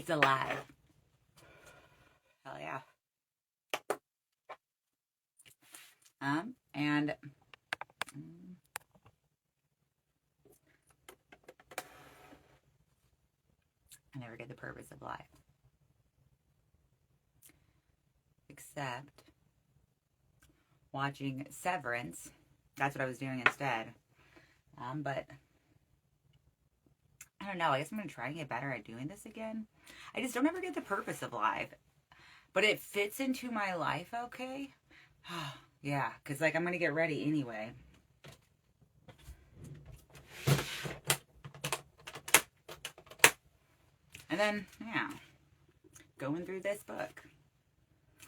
It's alive. Hell yeah. And I never get the purpose of life. Except watching Severance. That's what I was doing instead. But I don't know. I guess I'm going to try and get better at doing this again. I just don't ever get the purpose of life. But it fits into my life okay. Yeah, because like I'm going to get ready anyway. And then, yeah, going through this book.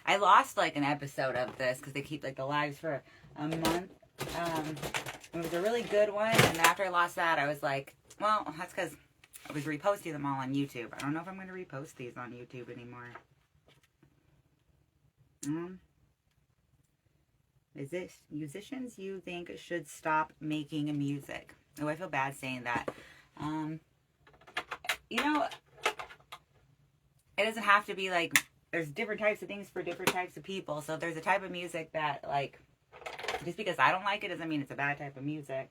I lost like an episode of this because they keep like the lives for a month. It was a really good one, and after I lost that, I was like, well, that's because I was reposting them all on YouTube. I don't know if I'm going to repost these on YouTube anymore. Is it musicians you think should stop making music? Oh, I feel bad saying that. You know, it doesn't have to be like, there's different types of things for different types of people. So if there's a type of music that, like, just because I don't like it doesn't mean it's a bad type of music.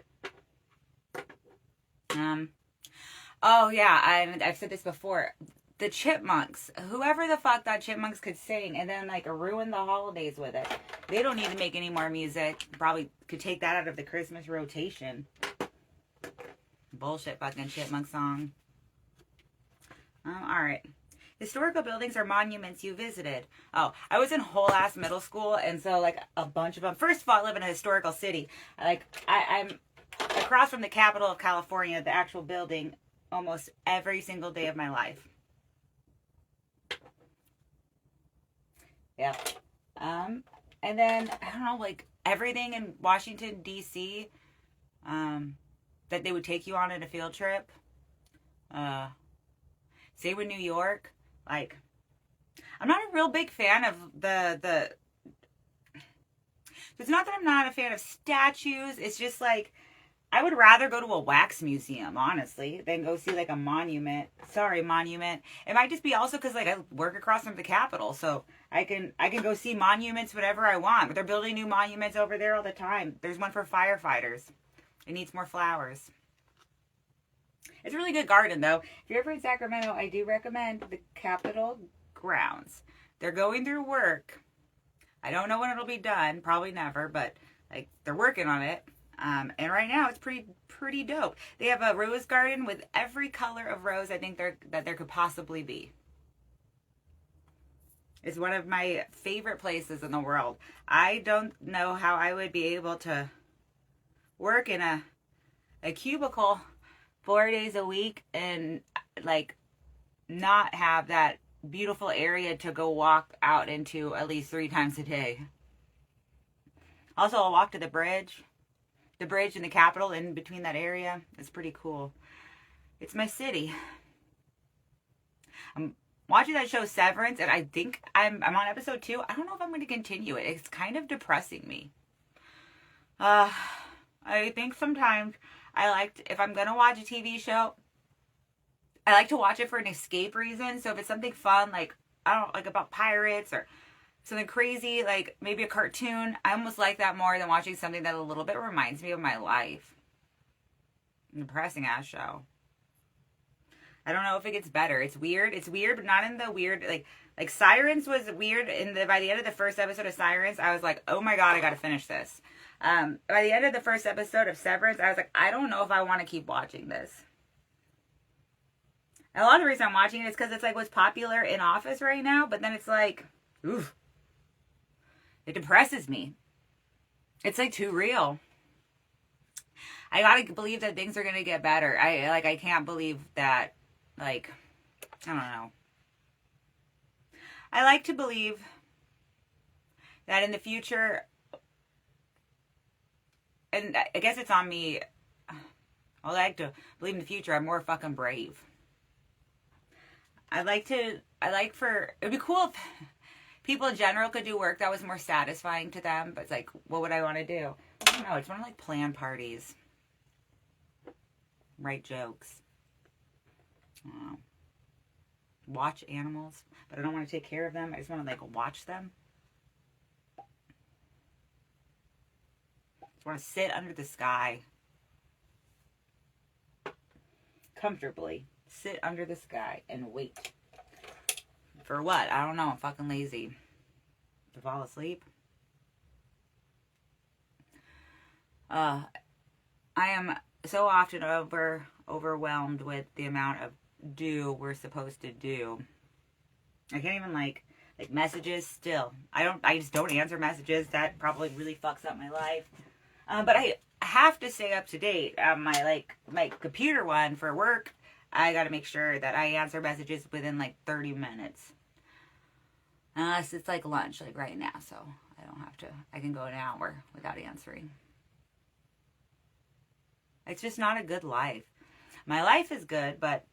Oh yeah, I've said this before. The Chipmunks, whoever the fuck thought Chipmunks could sing and then like ruin the holidays with it. They don't need to make any more music. Probably could take that out of the Christmas rotation. Bullshit fucking Chipmunk song. Alright. Historical buildings or monuments you visited. Oh, I was in whole ass middle school, and so like a bunch of them. First of all, I live in a historical city. Like I'm across from the capital of California, the actual building, almost every single day of my life. Yep. And then I don't know, like everything in Washington D.C. That they would take you on in a field trip. Same with New York. Like, I'm not a real big fan of the. It's not that I'm not a fan of statues. It's just like, I would rather go to a wax museum, honestly, than go see like a monument. Sorry, monument. It might just be also because like I work across from the Capitol, so I can go see monuments whenever I want. But they're building new monuments over there all the time. There's one for firefighters. It needs more flowers. It's a really good garden, though. If you're ever in Sacramento, I do recommend the Capitol grounds. They're going through work. I don't know when it'll be done. Probably never, but like they're working on it. And right now it's pretty dope. They have a rose garden with every color of rose I think that there could possibly be. It's one of my favorite places in the world. I don't know how I would be able to work in a cubicle 4 days a week and like not have that beautiful area to go walk out into at least 3 times a day. Also, I'll walk to the bridge and the Capitol in between that area. It's pretty cool. It's my city. I'm watching that show Severance, and I think I'm on episode 2. I don't know if I'm going to continue it. It's kind of depressing me. I think sometimes if I'm going to watch a TV show, I like to watch it for an escape reason. So if it's something fun, like, I don't know, like about pirates or something crazy, like maybe a cartoon, I almost like that more than watching something that a little bit reminds me of my life. An depressing ass show. I don't know if it gets better. It's weird, but not in the weird, like Sirens was weird. By the end of the first episode of Sirens, I was like, oh my god, I gotta finish this. By the end of the first episode of Severance, I was like, I don't know if I want to keep watching this. And a lot of the reason I'm watching it is because it's like what's popular in Office right now, but then it's like, oof. It depresses me. It's like too real. I gotta believe that things are gonna get better. I can't believe that, like, I don't know. I like to believe that in the future, and I guess it's on me, I like to believe in the future I'm more fucking brave. It'd be cool if people in general could do work that was more satisfying to them, but it's like, what would I want to do? I don't know, I just want to like plan parties. Write jokes. watch animals, but I don't want to take care of them. I just want to like watch them. I just want to sit under the sky. Comfortably. Sit under the sky and wait. For what? I don't know. I'm fucking lazy. To fall asleep. I am so often overwhelmed with the amount of we're supposed to do. I can't even like messages still. I just don't answer messages. That probably really fucks up my life. But I have to stay up to date. My computer one for work, I got to make sure that I answer messages within like 30 minutes. Unless it's like lunch, like right now, so I don't have to. I can go an hour without answering. It's just not a good life. My life is good, but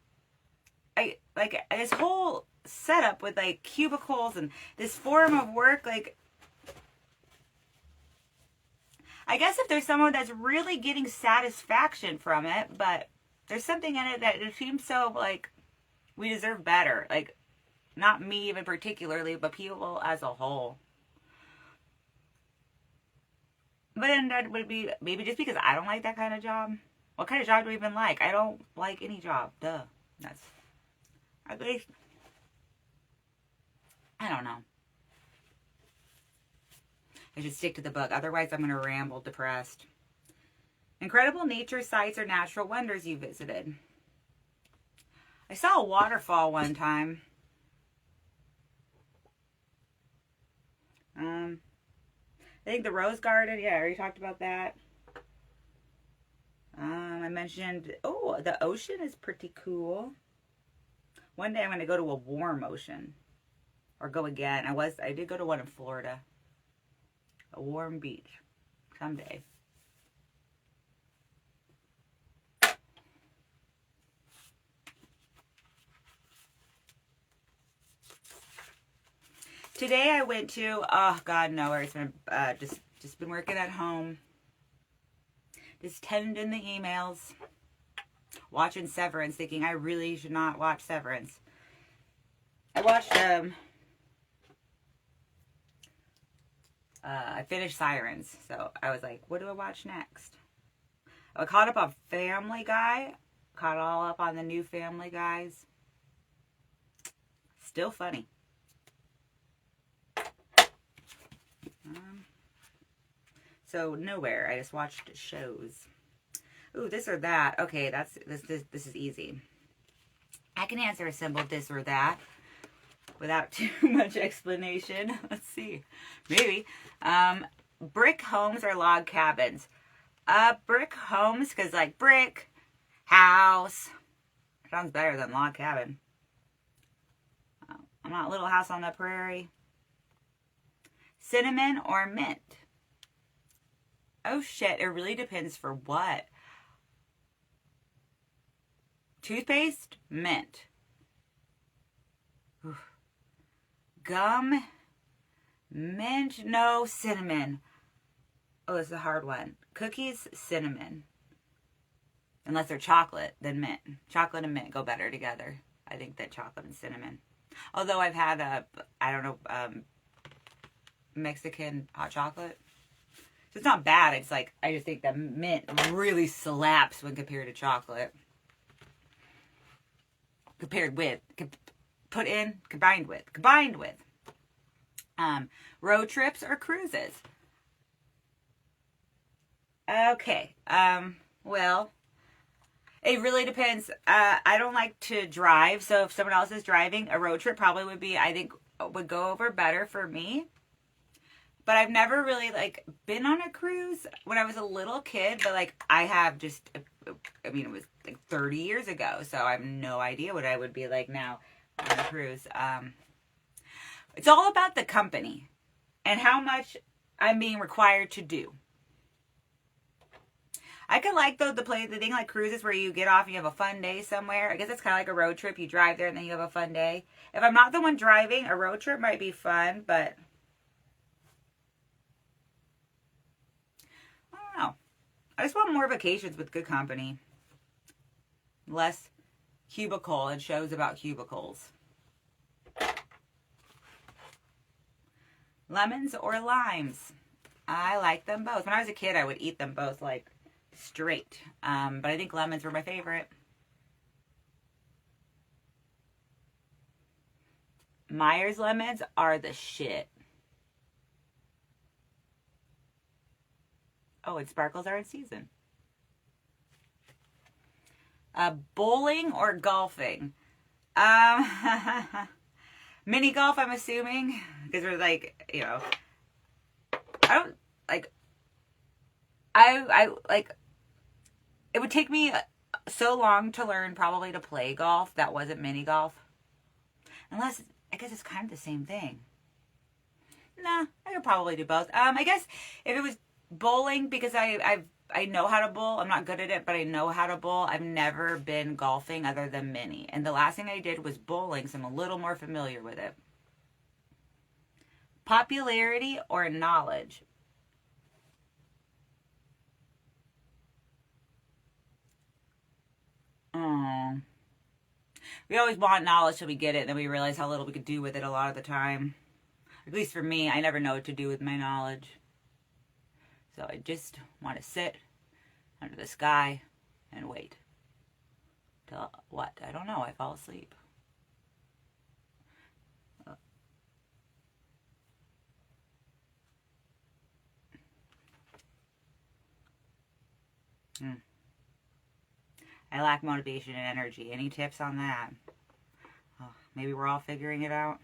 I like this whole setup with like cubicles and this form of work, like I guess if there's someone that's really getting satisfaction from it, but there's something in it that it seems so like we deserve better. Like, not me even particularly, but people as a whole. But then that would be maybe just because I don't like that kind of job. What kind of job do I even like? I don't like any job. Duh. That's at least I don't know. I should stick to the book. Otherwise, I'm going to ramble depressed. Incredible nature sights or natural wonders you visited. I saw a waterfall one time. I think the Rose Garden. Yeah, I already talked about that. I mentioned, the ocean is pretty cool. One day I'm going to go to a warm ocean. Or go again. I did go to one in Florida. A warm beach. Someday. Today I went to, oh God, nowhere. It's been just been working at home. Just tending the emails. Watching Severance, thinking I really should not watch Severance. I watched, I finished Sirens, so I was like, what do I watch next? I caught up on Family Guy. Caught all up on the new Family Guys. Still funny. So nowhere. I just watched shows. Ooh, this or that. Okay, this is easy. I can answer a simple this or that without too much explanation. Let's see. Maybe. Brick homes or log cabins? Brick homes, because like brick, house. Sounds better than log cabin. I'm not Little House on the Prairie. Cinnamon or mint? Oh shit, it really depends for what. Toothpaste? Mint. Oof. Gum? Mint? No, cinnamon. Oh, this is a hard one. Cookies? Cinnamon. Unless they're chocolate, then mint. Chocolate and mint go better together. I think that chocolate and cinnamon. Although I've had Mexican hot chocolate. So it's not bad. It's like, I just think that mint really slaps when compared to chocolate. Combined with. Road trips or cruises? Okay. Well, it really depends. I don't like to drive, so if someone else is driving, a road trip probably would go over better for me. But I've never really been on a cruise when I was a little kid, but I have it was 30 years ago, so I have no idea what I would be like now on a cruise. It's all about the company and how much I'm being required to do. I could the thing like cruises where you get off and you have a fun day somewhere. I guess it's kind of like a road trip. You drive there and then you have a fun day. If I'm not the one driving, a road trip might be fun, but I don't know. I just want more vacations with good company. Less cubicle and shows about cubicles. Lemons or limes? I like them both. When I was a kid, I would eat them both like straight. But I think lemons were my favorite. Myers lemons are the shit. Oh, and sparkles are in season. Bowling or golfing? Um, Mini golf, I'm assuming, because we're like, you know, I don't like. I like. It would take me so long to learn probably to play golf. That wasn't mini golf, unless I guess it's kind of the same thing. Nah, I could probably do both. I guess if it was bowling, because I know how to bowl. I'm not good at it, but I know how to bowl. I've never been golfing other than mini, and the last thing I did was bowling, so I'm a little more familiar with it. Popularity or knowledge? Oh, we always want knowledge till we get it, and then we realize how little we could do with it a lot of the time. At least for me, I never know what to do with my knowledge. So I just want to sit under the sky and wait. Till what? I don't know. I fall asleep. I lack motivation and energy. Any tips on that? Oh, maybe we're all figuring it out.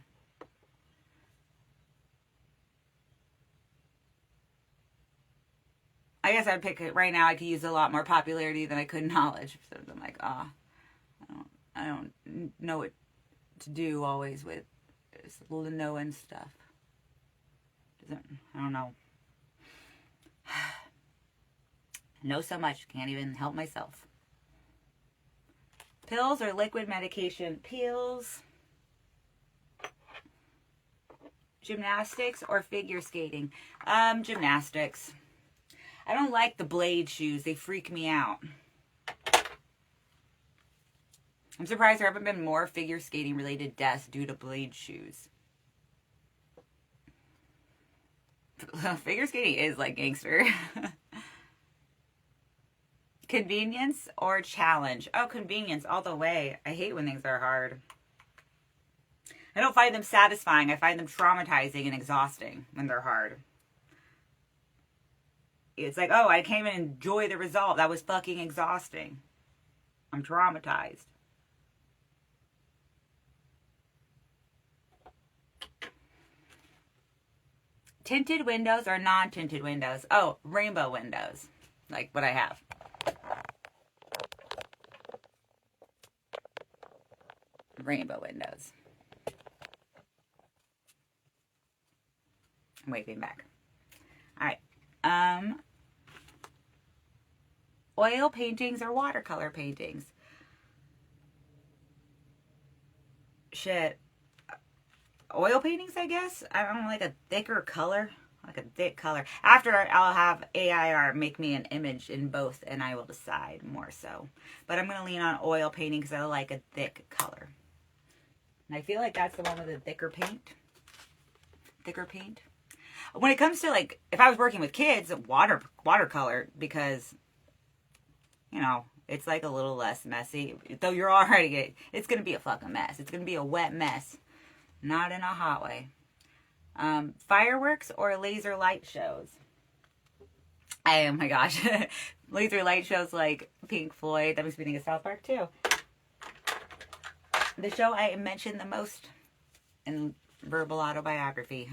I guess I'd pick it right now. I could use a lot more popularity than I could knowledge. So I'm like, I don't know what to do always with knowing stuff. I don't know. Know so much, can't even help myself. Pills or liquid medication? Pills. Gymnastics or figure skating? Gymnastics. I don't like the blade shoes. They freak me out. I'm surprised there haven't been more figure skating related deaths due to blade shoes. Figure skating is like gangster. Convenience or challenge? Oh, convenience all the way. I hate when things are hard. I don't find them satisfying. I find them traumatizing and exhausting when they're hard. It's like, oh, I can't even enjoy the result. That was fucking exhausting. I'm traumatized. Tinted windows or non-tinted windows? Oh, rainbow windows. Like what I have. Rainbow windows. I'm waving back. All right. Oil paintings or watercolor paintings? Shit. Oil paintings, I guess. I don't know, like a thicker color. Like a thick color. After, I'll have AIR make me an image in both, and I will decide more so. But I'm going to lean on oil painting because I like a thick color. And I feel like that's the one with the thicker paint. Thicker paint. When it comes to, like, if I was working with kids, watercolor, because, you know, it's like a little less messy. Though you're already, it's going to be a fucking mess. It's going to be a wet mess. Not in a hot way. Fireworks or laser light shows? Oh my gosh. Laser light shows like Pink Floyd. That was beating of South Park too. The show I mentioned the most in verbal autobiography.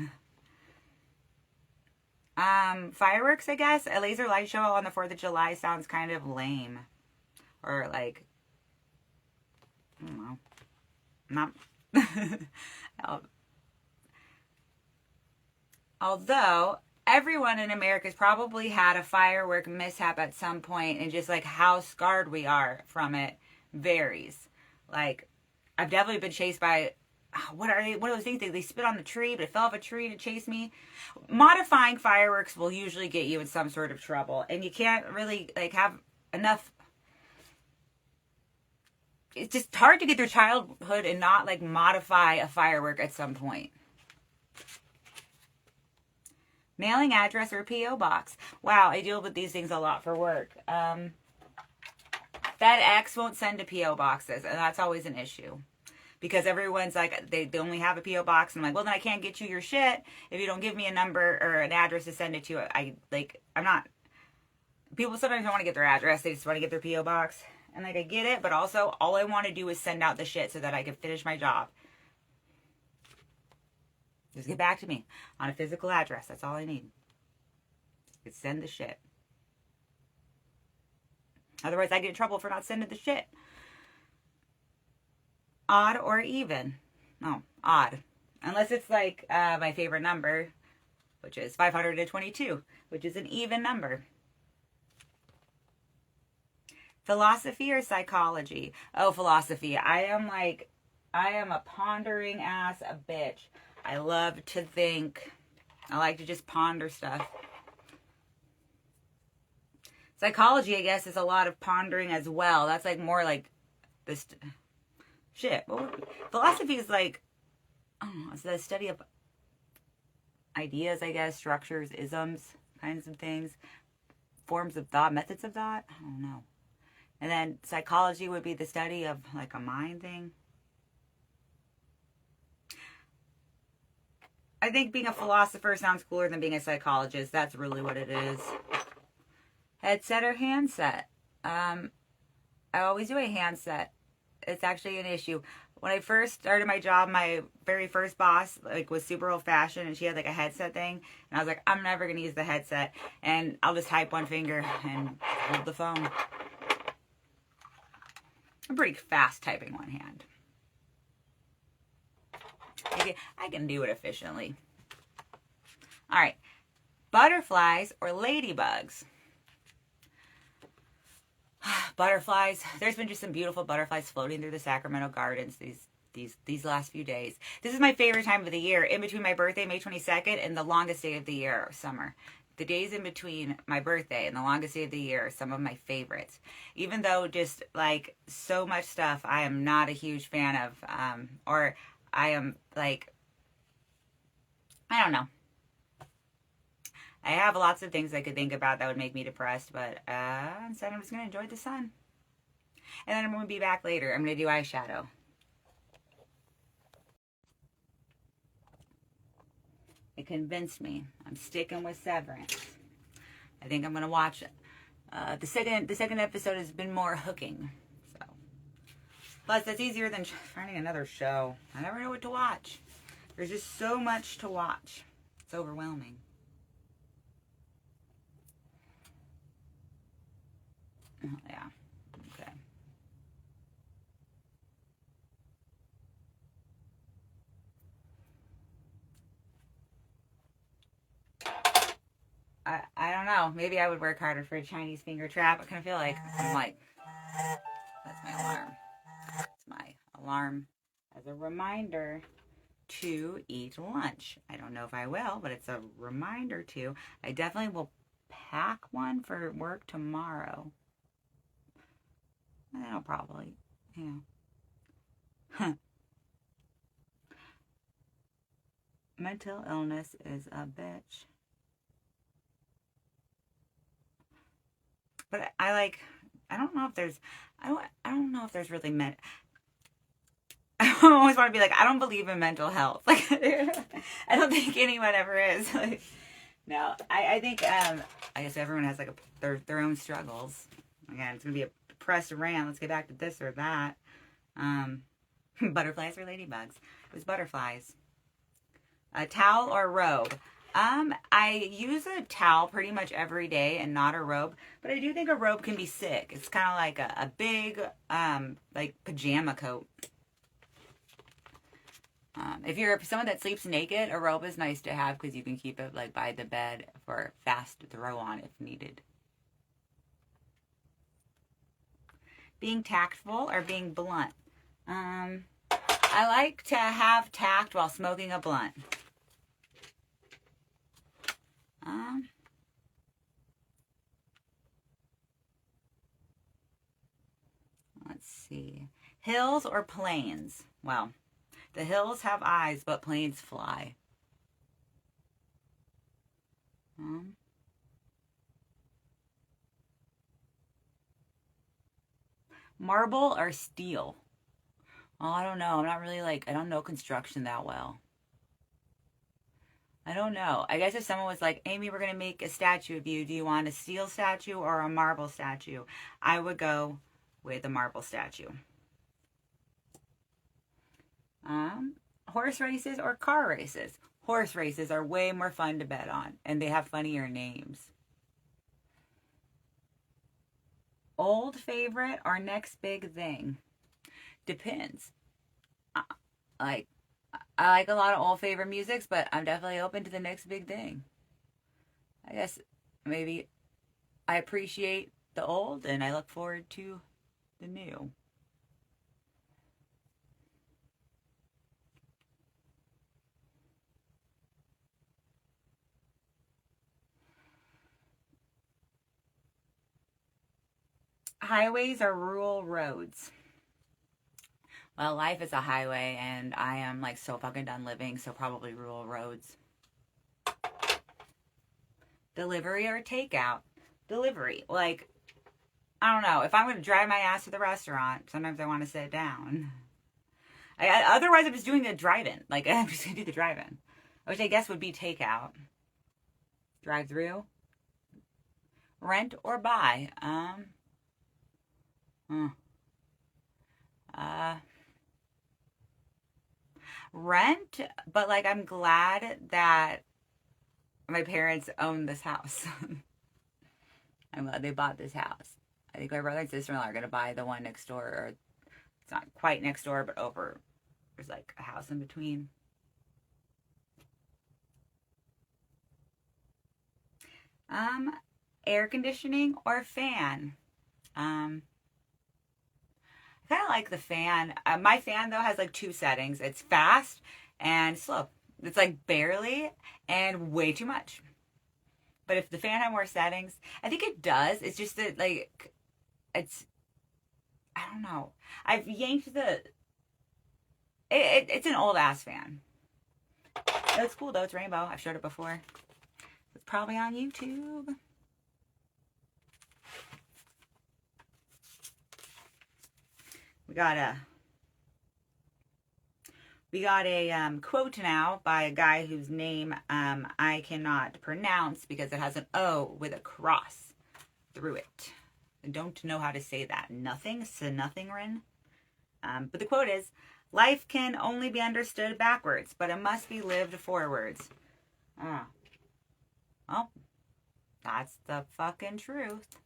Fireworks, I guess. A laser light show on the 4th of July sounds kind of lame. Or like, I don't know. Not... Although, everyone in America's probably had a firework mishap at some point, and just like how scarred we are from it varies. Like, I've definitely been chased by, what are those things? They spit on the tree, but it fell off a tree and it chased me. Modifying fireworks will usually get you in some sort of trouble, and you can't really like have enough. It's just hard to get through childhood and not like modify a firework at some point. Mailing address or P.O. box. Wow, I deal with these things a lot for work. FedEx won't send to P.O. boxes, and that's always an issue. Because everyone's like, they only have a P.O. box. And I'm like, well, then I can't get you your shit if you don't give me a number or an address to send it to. I'm not, people sometimes don't want to get their address. They just want to get their P.O. box. And like, I get it, but also all I want to do is send out the shit so that I can finish my job. Just get back to me on a physical address. That's all I need. Just send the shit. Otherwise, I get in trouble for not sending the shit. Odd or even? Oh, odd. Unless it's like my favorite number, which is 522, which is an even number. Philosophy or psychology? Oh, philosophy. I am a pondering ass a bitch. I love to think. I like to just ponder stuff. Psychology, I guess, is a lot of pondering as well. That's like more like this shit. Philosophy is like, I don't know, it's the study of ideas, I guess, structures, isms, kinds of things, forms of thought, methods of thought. I don't know. And then psychology would be the study of like a mind thing. I think being a philosopher sounds cooler than being a psychologist. That's really what it is. Headset or handset? I always do a handset. It's actually an issue. When I first started my job, my very first boss was super old fashioned, and she had like a headset thing. And I was like, I'm never going to use the headset. And I'll just type one finger and hold the phone. I'm pretty fast typing one hand. I can do it efficiently. All right. Butterflies or ladybugs? Butterflies. There's been just some beautiful butterflies floating through the Sacramento gardens these last few days. This is my favorite time of the year, in between my birthday, May 22nd, and the longest day of the year, summer. The days in between my birthday and the longest day of the year are some of my favorites. Even though just like so much stuff I am not a huge fan of, or I am like, I don't know. I have lots of things I could think about that would make me depressed, but instead I'm just going to enjoy the sun. And then I'm going to be back later. I'm going to do eyeshadow. It convinced me. I'm sticking with Severance. I think I'm going to watch it. The second episode has been more hooking. So, plus, that's easier than finding another show. I never know what to watch. There's just so much to watch. It's overwhelming. Oh, yeah. Okay. I don't know. Maybe I would work harder for a Chinese finger trap. I kind of feel like I'm like, that's my alarm. That's my alarm as a reminder to eat lunch. I don't know if I will, but it's a reminder to. I definitely will pack one for work tomorrow. I'll probably, Mental illness is a bitch. But I don't know if there's, I don't know if there's really I always want to be like, I don't believe in mental health. Like, I don't think anyone ever is. Like, no, I think, I guess everyone has like their own struggles. Again, it's going to be a depressed rant. Let's get back to this or that. Butterflies or ladybugs? It was butterflies. A towel or robe? I use a towel pretty much every day and not a robe, but I do think a robe can be sick. It's kind of like a big, like pajama coat. If you're someone that sleeps naked, a robe is nice to have because you can keep it like by the bed for fast throw on if needed. Being tactful or being blunt? I like to have tact while smoking a blunt. Let's see. Hills or plains? Well, the hills have eyes, but plains fly. Um, Marble or steel? Oh, I don't know. I'm not really like, I don't know construction that well. I don't know. I guess if someone was like, Amy, we're going to make a statue of you. Do you want a steel statue or a marble statue? I would go with a marble statue. Horse races or car races? Horse races are way more fun to bet on, and they have funnier names. Old favorite or next big thing? Depends. Like, I like a lot of old favorite musics, but I'm definitely open to the next big thing. I guess maybe I appreciate the old and I look forward to the new. Highways or rural roads? Well, life is a highway and I am like so fucking done living, so probably rural roads. Delivery or takeout? Delivery. Like, I don't know. If I'm going to drive my ass to the restaurant, sometimes I want to sit down. Otherwise, I'm just doing a drive-in. Like, I'm just going to do the drive-in. Which I guess would be takeout. Drive-through. Rent or buy? Rent, but like I'm glad that my parents own this house. I'm glad they bought this house. I think my brother and sister-in-law are gonna buy the one next door, or it's not quite next door, but over. There's like a house in between. Air conditioning or fan? I kind of like the fan. My fan though has like two settings. It's fast and slow. It's like barely and way too much. But if the fan had more settings, I think it does. It's just that like it's I don't know. I've yanked it's an old ass fan. It's cool though. It's rainbow. I've showed it before. It's probably on YouTube. We got a quote now by a guy whose name I cannot pronounce because it has an O with a cross through it. I don't know how to say that. Nothing, Nothingrin. But the quote is, life can only be understood backwards, but it must be lived forwards. Well, that's the fucking truth.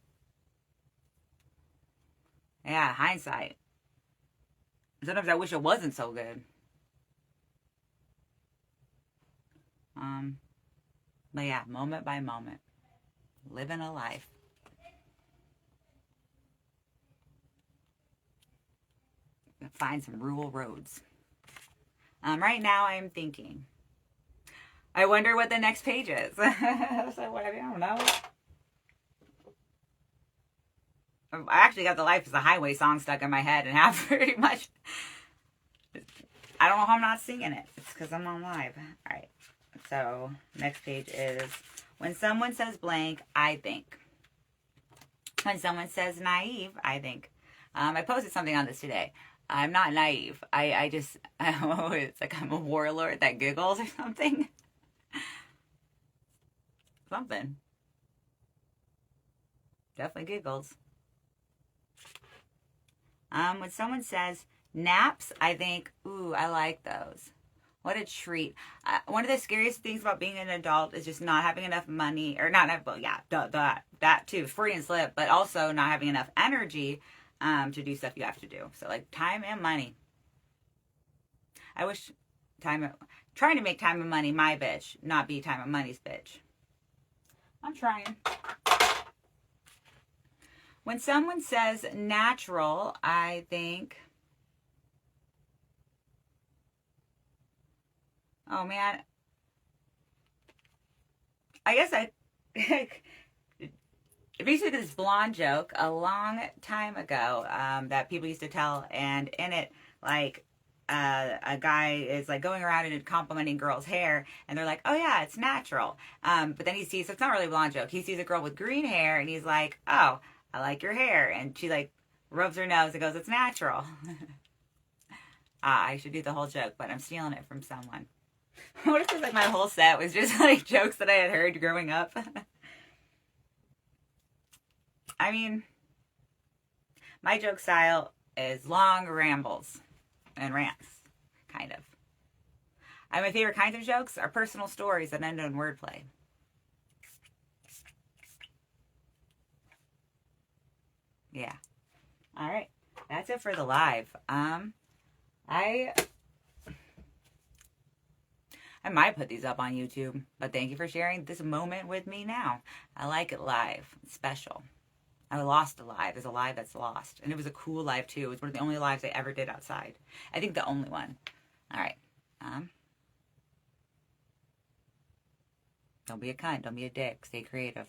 Yeah, hindsight. Sometimes I wish it wasn't so good. But yeah, moment by moment. Living a life. Find some rural roads. Right now I'm thinking. I wonder what the next page is. So I don't know. I actually got the Life is a Highway song stuck in my head and have pretty much. I don't know how I'm not singing it. It's because I'm on live. All right. So next page is, when someone says blank, I think. When someone says naive, I think. I posted something on this today. I'm not naive. I just, it's like I'm a warlord that giggles or something. Something. Definitely giggles. When someone says naps, I think, ooh, I like those. What a treat. One of the scariest things about being an adult is just not having enough money, or not enough, well, yeah, that too, Freudian slip, but also not having enough energy to do stuff you have to do. So like time and money. I wish trying to make time and money my bitch, not be time and money's bitch. I'm trying. When someone says natural, I think, oh man, I guess basically this blonde joke a long time ago that people used to tell, and in it, like, a guy is like going around and complimenting girls' hair, and they're like, "Oh yeah, it's natural." But then he sees, so it's not really a blonde joke. He sees a girl with green hair, and he's like, "Oh, I like your hair," and she like rubs her nose and goes, "It's natural." I should do the whole joke, but I'm stealing it from someone. What if like my whole set was just like jokes that I had heard growing up? I mean, my joke style is long rambles and rants, kind of. My favorite kinds of jokes are personal stories that end in wordplay. Yeah. All right. That's it for the live. I might put these up on YouTube, but thank you for sharing this moment with me now. I like it live. It's special. I lost a live. There's a live that's lost. And it was a cool live, too. It was one of the only lives I ever did outside. I think the only one. All right. Don't be a cunt. Don't be a dick. Stay creative.